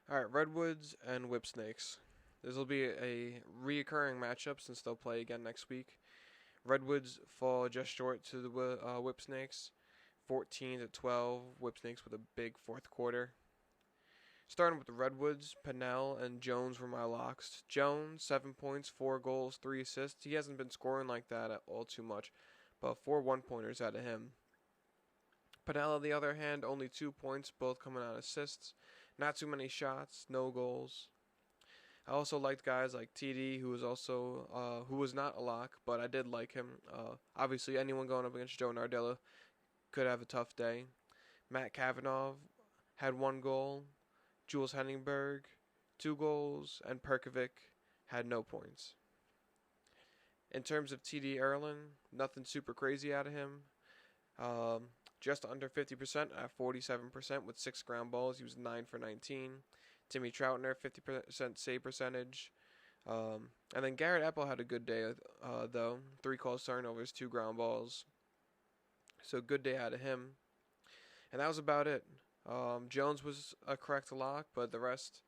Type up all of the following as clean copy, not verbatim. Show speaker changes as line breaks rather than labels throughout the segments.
All right, Redwoods and Whipsnakes. This will be a reoccurring matchup since they'll play again next week. Redwoods fall just short to the Whipsnakes, 14-12. Whipsnakes with a big fourth quarter. Starting with the Redwoods, Pennell and Jones were my locks. Jones, 7 points, 4 goals, 3 assists. He hasn't been scoring like that at all too much, but 4 one-pointers out of him. Pennell, on the other hand, only 2 points, both coming on assists. Not too many shots, no goals. I also liked guys like TD, who was not a lock, but I did like him. Obviously, anyone going up against Joe and Ardella could have a tough day. Matt Kavanagh had 1 goal. Jules Henningberg, 2 goals, and Perkovic had no points. In terms of TD Erlin, nothing super crazy out of him. Just under 50% at 47% with 6 ground balls. He was 9 for 19. Timmy Troutner, 50% save percentage. And then Garrett Apple had a good day, though. 3 calls, turnovers, 2 ground balls. So good day out of him. And that was about it. Jones was a correct lock, but the rest,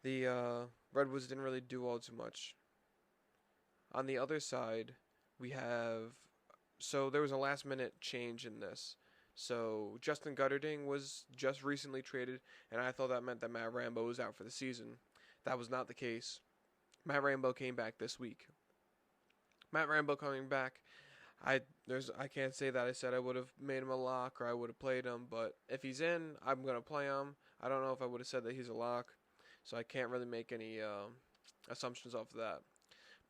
the Redwoods didn't really do all too much. On the other side, we have. So there was a last minute change in this. So Justin Gutterding was just recently traded, and I thought that meant that Matt Rambo was out for the season. That was not the case. Matt Rambo came back this week. Matt Rambo coming back. I can't say that I said I would have made him a lock or I would have played him, but if he's in, I'm gonna play him. I don't know if I would have said that he's a lock, so I can't really make any assumptions off of that.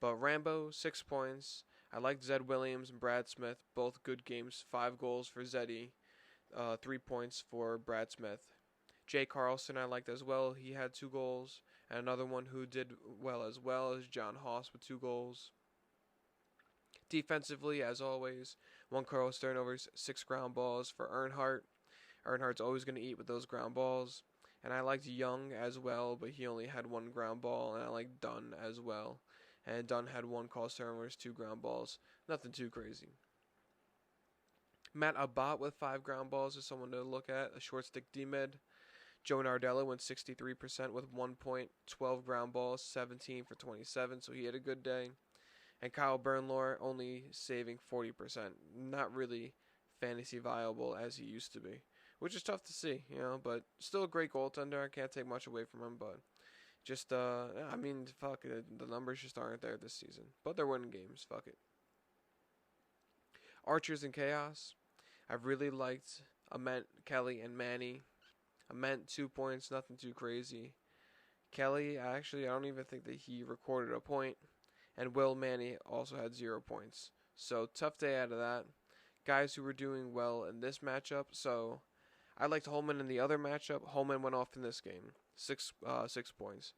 But Rambo, 6 points. I liked Zed Williams and Brad Smith, both good games. 5 goals for Zeddy, 3 points for Brad Smith. Jay Carlson I liked as well. He had 2 goals. And another one who did well as well is John Haas with 2 goals. Defensively, as always, 1 Carlos turnovers, 6 ground balls for Earnhardt. Earnhardt's always going to eat with those ground balls. And I liked Young as well, but he only had 1 ground ball. And I liked Dunn as well. And Dunn had 1 call turnovers, 2 ground balls. Nothing too crazy. Matt Abbott with 5 ground balls is someone to look at. A short stick D-mid. Joe Ardella went 63% with 1 point, 12 ground balls, 17 for 27, so he had a good day. And Kyle Bernlohr only saving 40%. Not really fantasy viable as he used to be, which is tough to see, but still a great goaltender. I can't take much away from him, but just, fuck it. The numbers just aren't there this season. But they're winning games. Fuck it. Archers and Chaos. I really liked Ament, Kelly, and Manny. Ament, 2 points, nothing too crazy. Kelly, I don't even think that he recorded a point. And Will Manny also had 0 points. So, tough day out of that. Guys who were doing well in this matchup. So, I liked Holman in the other matchup. Holman went off in this game. 6 points.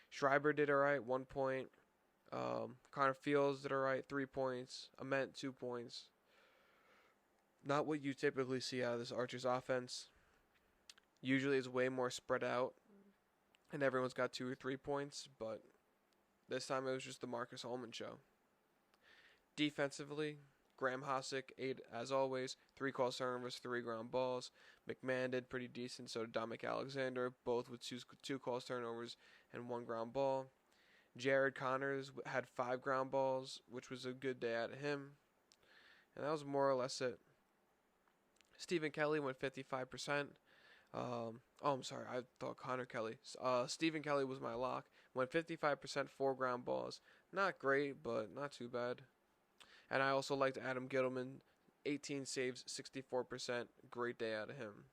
Schreiber did alright, 1 point. Connor Fields did alright, 3 points. Ament, 2 points. Not what you typically see out of this Archers offense. Usually it's way more spread out. And everyone's got 2 or 3 points. But this time it was just the Marcus Holman show. Defensively, Graham Hossack, 8 as always. 3 calls turnovers, 3 ground balls. McMahon did pretty decent, so did Dominic Alexander, both with 2 calls turnovers and 1 ground ball. Jared Connors had 5 ground balls, which was a good day out of him. And that was more or less it. Stephen Kelly went 55%. I'm sorry, I thought Connor Kelly. Stephen Kelly was my lock. Went 55%, 4 ground balls. Not great, but not too bad. And I also liked Adam Gittleman, 18 saves, 64%. Great day out of him.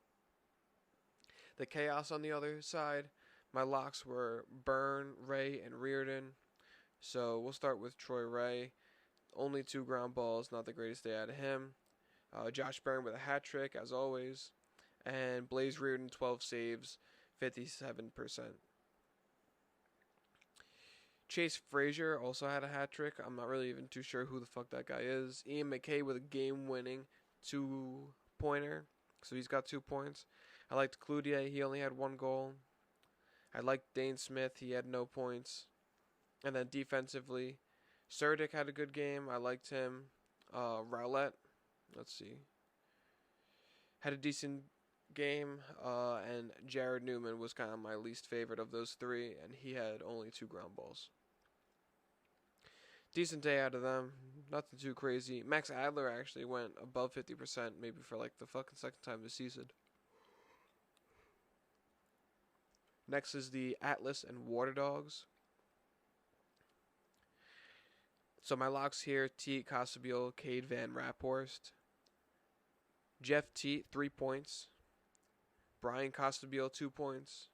The Chaos on the other side, my locks were Byrne, Ray, and Reardon. So we'll start with Troy Ray. Only 2 ground balls, not the greatest day out of him. Josh Byrne with a hat trick, as always. And Blaze Reardon, 12 saves, 57%. Chase Frazier also had a hat trick. I'm not really even too sure who the fuck that guy is. Ian McKay with a game-winning 2-pointer. So he's got 2 points. I liked Cloutier. He only had 1 goal. I liked Dane Smith. He had no points. And then defensively, Surdick had a good game. I liked him. Rowlett, let's see, had a decent game, and Jared Newman was kind of my least favorite of those three, and he had only 2 ground balls. Decent day out of them, nothing too crazy. Max Adler actually went above 50%, maybe for like the fucking second time this season. Next is the Atlas and Water Dogs. So my locks here: Teat Costabile, Cade Van Raphorst. Jeff Teat, 3 points. Brian Costabile, 2 points.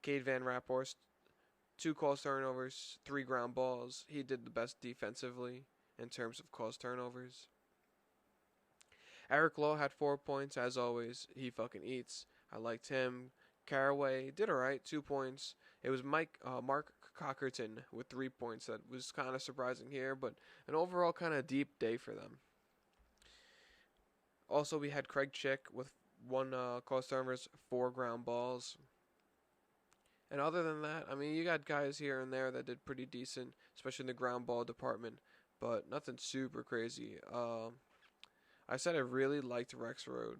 Cade Van Raphorst, 2 caused turnovers, 3 ground balls. He did the best defensively in terms of caused turnovers. Eric Lowe had 4 points, as always. He fucking eats. I liked him. Caraway did alright, 2 points. It was Mark Cockerton with 3 points. That was kind of surprising here, but an overall kind of deep day for them. Also, we had Craig Chick with 1 caused turnovers, 4 ground balls. And other than that, I mean, you got guys here and there that did pretty decent, especially in the ground ball department, but nothing super crazy. I said I really liked Rex Road.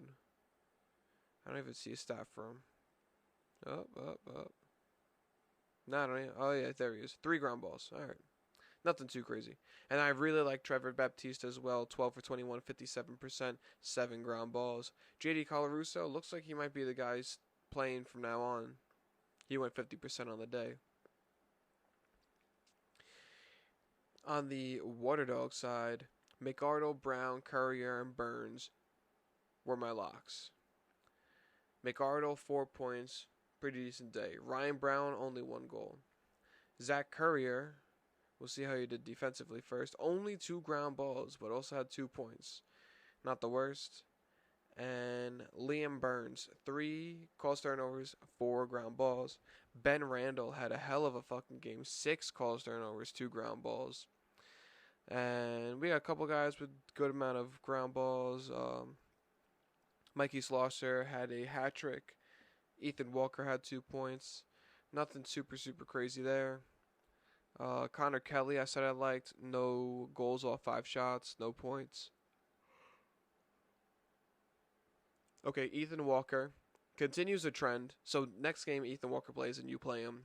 I don't even see a stat for him. Up. No, I don't even. Oh, yeah, there he is. 3 ground balls. All right. Nothing too crazy. And I really like Trevor Baptiste as well. 12 for 21, 57%, 7 ground balls. JD Colarusso looks like he might be the guy playing from now on. He went 50% on the day. On the Water Dog side, McArdle, Brown, Courier, and Burns were my locks. McArdle, 4 points. Pretty decent day. Ryan Brown, only 1 goal. Zach Courier, we'll see how he did defensively first. Only 2 ground balls, but also had 2 points. Not the worst. And Liam Burns, 3 caused turnovers, 4 ground balls. Ben Randall had a hell of a fucking game. 6 caused turnovers, 2 ground balls. And we got a couple guys with good amount of ground balls. Mikey Slosser had a hat trick. Ethan Walker had 2 points. Nothing super crazy there. Connor Kelly, I said I liked. No goals off 5 shots, no points. Okay, Ethan Walker continues the trend. So next game Ethan Walker plays and you play him.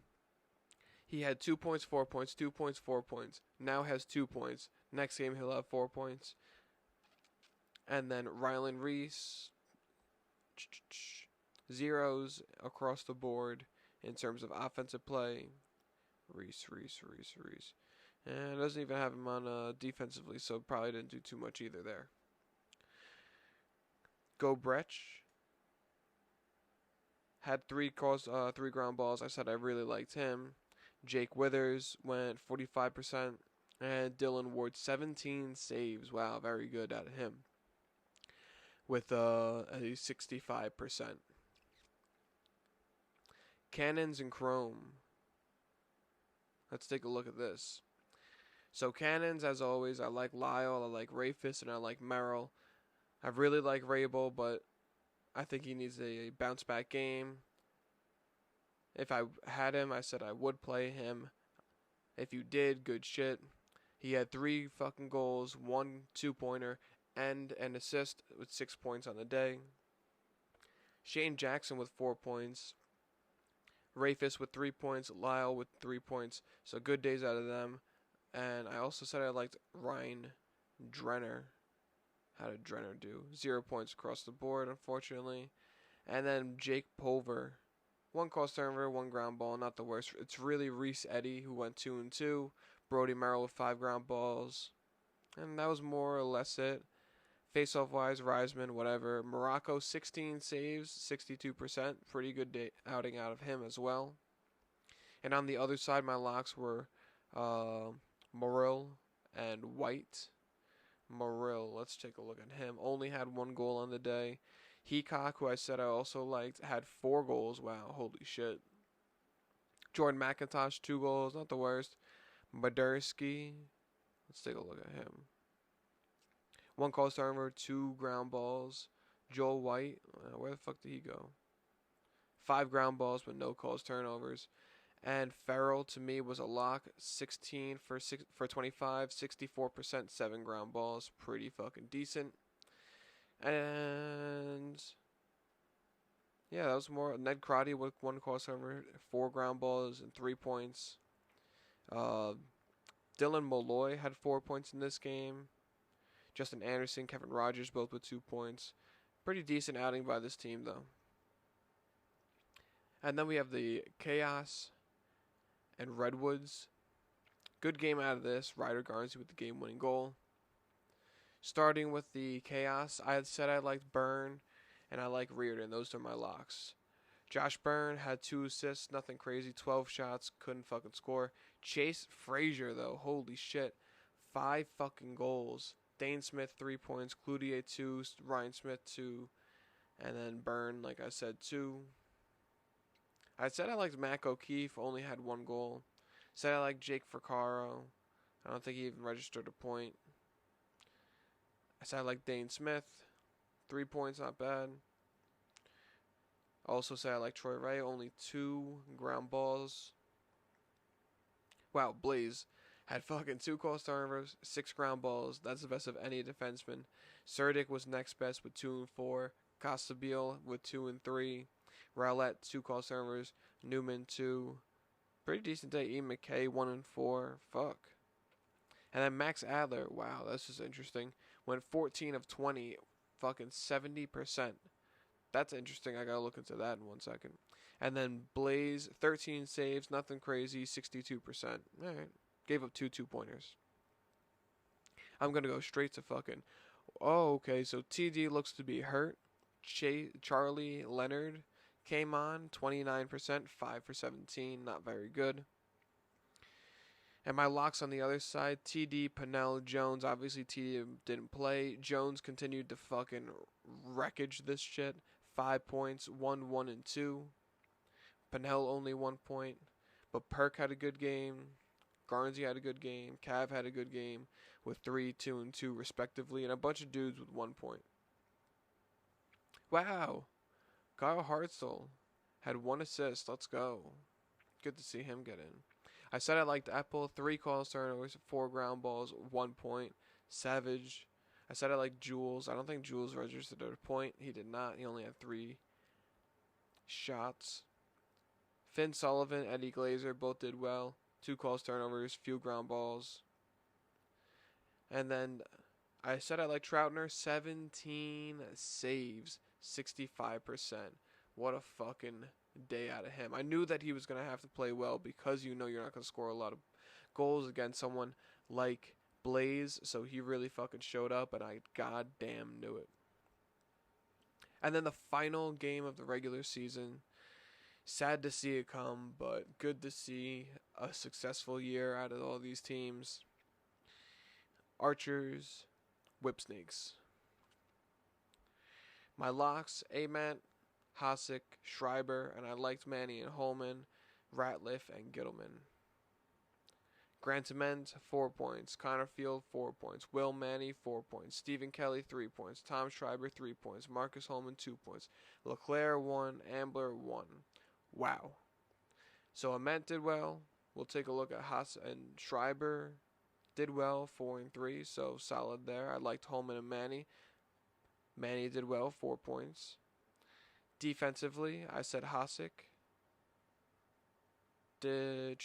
He had 2 points, 4 points, 2 points, 4 points. Now has 2 points. Next game he'll have 4 points. And then Rylan Reese, zeros across the board in terms of offensive play. Reese. And it doesn't even have him on defensively, so probably didn't do too much either there. Go Brecht had 3 ground balls. I said I really liked him. Jake Withers went 45%, and Dylan Ward 17 saves. Wow, very good at him with a 65%. Cannons and Chrome. Let's take a look at this. So Cannons, as always, I like Lyle, I like Rafis, and I like Merrill. I really like Rabel, but I think he needs a bounce back game. If I had him, I said I would play him. If you did, good shit. He had 3 fucking goals, 1 2-pointer, and an assist with 6 points on the day. Shane Jackson with 4 points. Rafis with 3 points. Lyle with 3 points. So good days out of them. And I also said I liked Ryan Drenner. How did Drenner do? 0 points across the board, unfortunately. And then Jake Pulver. 1 caused turnover, 1 ground ball, not the worst. It's really Reese Eddy who went 2-2. Brody Merrill with 5 ground balls. And that was more or less it. Face-off wise, Reisman, whatever. Morocco, 16 saves, 62%. Pretty good day outing out of him as well. And on the other side, my locks were Morrill and White. Morrill, let's take a look at him. Only had 1 goal on the day. Heacock, who I said I also liked, had 4 goals. Wow, holy shit. Jordan McIntosh, 2 goals, not the worst. Madursky, let's take a look at him. 1 caused turnover, 2 ground balls. Joel White, where the fuck did he go? 5 ground balls, but no caused turnovers. And Farrell, to me, was a lock. 16 for 25, 64%, 7 ground balls. Pretty fucking decent. And Yeah, that was more. Ned Crotty with 1 crossover, 4 ground balls, and 3 points. Uh, Dylan Molloy had 4 points in this game. Justin Anderson, Kevin Rogers, both with 2 points. Pretty decent outing by this team, though. And then we have the Chaos and Redwoods. Good game out of this. Ryder Garnsey with the game-winning goal. Starting with the Chaos, I had said I liked Byrne and I like Reardon. Those are my locks. Josh Byrne had 2 assists, nothing crazy, 12 shots, couldn't fucking score. Chase Frazier, though, holy shit, 5 fucking goals. Dane Smith, 3 points, Cloutier, 2, Ryan Smith, 2, and then Byrne, like I said, 2. I said I liked Mac O'Keefe, only had 1 goal. Said I liked Jake Fricaro. I don't think he even registered a point. I said I liked Dane Smith, 3 points, not bad. Also said I like Troy Ray, only 2 ground balls. Wow, Blaze had fucking 2 close turnovers, 6 ground balls. That's the best of any defenseman. Surdick was next best with 2 and 4. Costabile with 2 and 3. Rowlett, 2 close turnovers. Newman, 2. Pretty decent day. Ian McKay, 1 and 4. Fuck. And then Max Adler, wow, this is interesting. Went 14 of 20, fucking 70%. That's interesting. I gotta look into that in 1 second. And then Blaze, 13 saves, nothing crazy, 62%. Alright. Gave up 2 2-pointers. I'm gonna go straight to fucking. Oh, okay, so TD looks to be hurt. Charlie Leonard came on, 29%, 5 for 17, not very good. And my locks on the other side, TD, Pennell, Jones. Obviously, TD didn't play. Jones continued to fucking wreckage this shit. 5 points, 1, 1, and 2. Pennell only 1 point. But Perk had a good game. Garnsey had a good game. Cav had a good game with 3, 2, and 2 respectively. And a bunch of dudes with 1 point. Wow. Kyle Hartzell had 1 assist. Let's go. Good to see him get in. I said I liked Apple, 3 calls turnovers, 4 ground balls, 1 point. Savage. I said I liked Jules. I don't think Jules registered a point. He did not. He only had 3 shots. Finn Sullivan, Eddie Glazer, both did well. 2 calls turnovers, few ground balls. And then I said I liked Troutner, 17 saves, 65%. What a fucking day out of him. I knew that he was going to have to play well because you know you're not going to score a lot of goals against someone like Blaze, so he really fucking showed up, and I goddamn knew it. And then the final game of the regular season, sad to see it come, but good to see a successful year out of all these teams. Archers, Whipsnakes. My locks, Ament, Hasek, Schreiber, and I liked Manny and Holman, Ratliff, and Gittleman. Grantement, 4 points. Connor Field, 4 points. Will Manny, 4 points. Stephen Kelly, 3 points. Tom Schreiber, 3 points. Marcus Holman, 2 points. LeClaire, 1. Ambler, 1. Wow. So Ament did well. We'll take a look at Haas and Schreiber. Did well, 4 and 3, so solid there. I liked Holman and Manny. Manny did well, 4 points. Defensively, I said Hasek. Did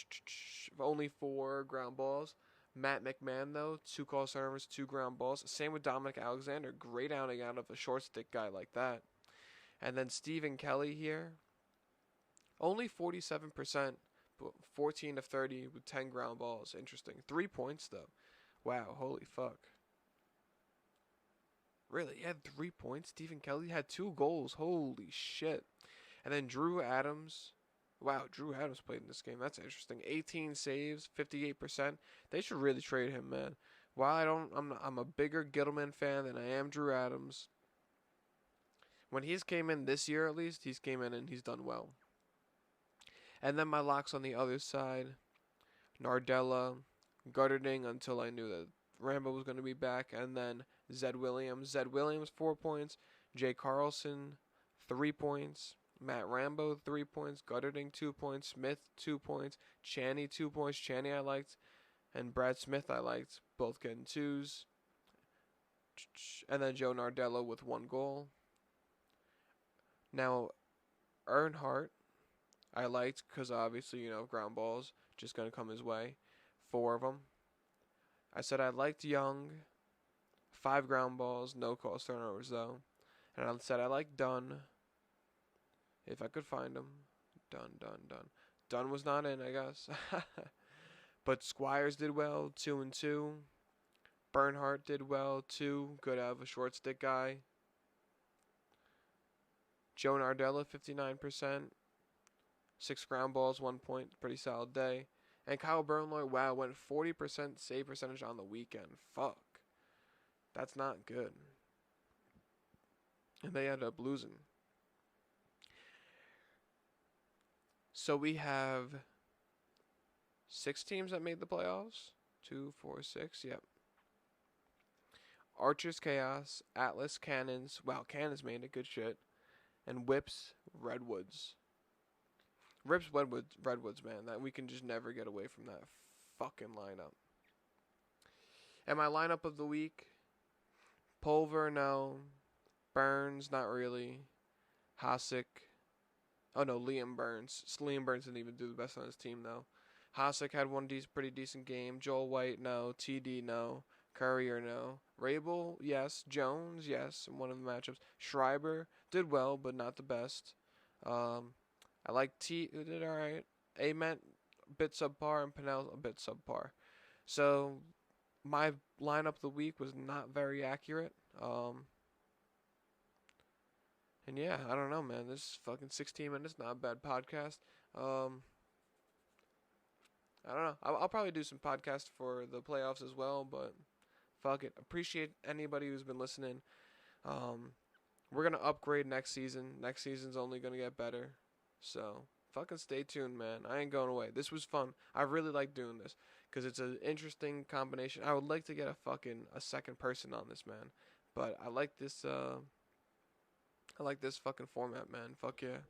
only 4 ground balls. Matt McMahon, though, 2 calls turnovers, 2 ground balls. Same with Dominic Alexander. Great outing out of a short stick guy like that. And then Stephen Kelly here. Only 47%, but 14 of 30 with 10 ground balls. Interesting. 3 points, though. Wow, holy fuck. Really? He had 3 points? Stephen Kelly had 2 goals. Holy shit. And then Drew Adams. Wow, Drew Adams played in this game. That's interesting. 18 saves, 58%. They should really trade him, man. While I'm a bigger Gittleman fan than I am Drew Adams. When he's came in this year, at least, he's came in and he's done well. And then my locks on the other side. Ardella, Gutterding until I knew that Rambo was going to be back. And then Zed Williams. Zed Williams, 4 points. Jay Carlson, 3 points. Matt Rambo, 3 points. Gutterding, 2 points. Smith, 2 points. Chaney, 2 points. Chaney I liked. And Brad Smith I liked. Both getting 2s. And then Joe Nardella with 1 goal. Now, Earnhardt, I liked because obviously, ground balls just going to come his way. 4 of them. I said I liked Young. 5 ground balls, no cause turnovers though. And I said I liked Dunn. If I could find him. Dunn was not in, I guess. But Squires did well, 2 and 2. Bernhardt did well, 2. Good out of a short stick guy. Joe Ardella, 59%. 6 ground balls, 1 point. Pretty solid day. And Kyle Burnloy, wow, went 40% save percentage on the weekend. Fuck. That's not good. And they ended up losing. So we have 6 teams that made the playoffs. 2, 4, 6, yep. Archers, Chaos, Atlas, Cannons. Wow, Cannons made it, good shit. And Whips, Redwoods. Rips, Redwoods, man. That we can just never get away from that fucking lineup. And my lineup of the week: Pulver, no. Burns, not really. Hasek. Oh no, Liam Burns. Liam Burns didn't even do the best on his team though. Hasek had one pretty decent game. Joel White, no. TD, no. Courier, no. Rabel, yes. Jones, yes. In one of the matchups. Schreiber did well, but not the best. I like who did alright. Ament, a bit subpar, and Pinnell, a bit subpar. So, my lineup of the week was not very accurate. And yeah, I don't know, man. This fucking 16 minutes, not a bad podcast. I don't know. I'll probably do some podcasts for the playoffs as well, but fuck it. Appreciate anybody who's been listening. We're going to upgrade next season. Next season's only going to get better. So, fucking stay tuned, man. I ain't going away. This was fun. I really like doing this because it's an interesting combination. I would like to get a second person on this, man. But I like this fucking format, man. Fuck yeah.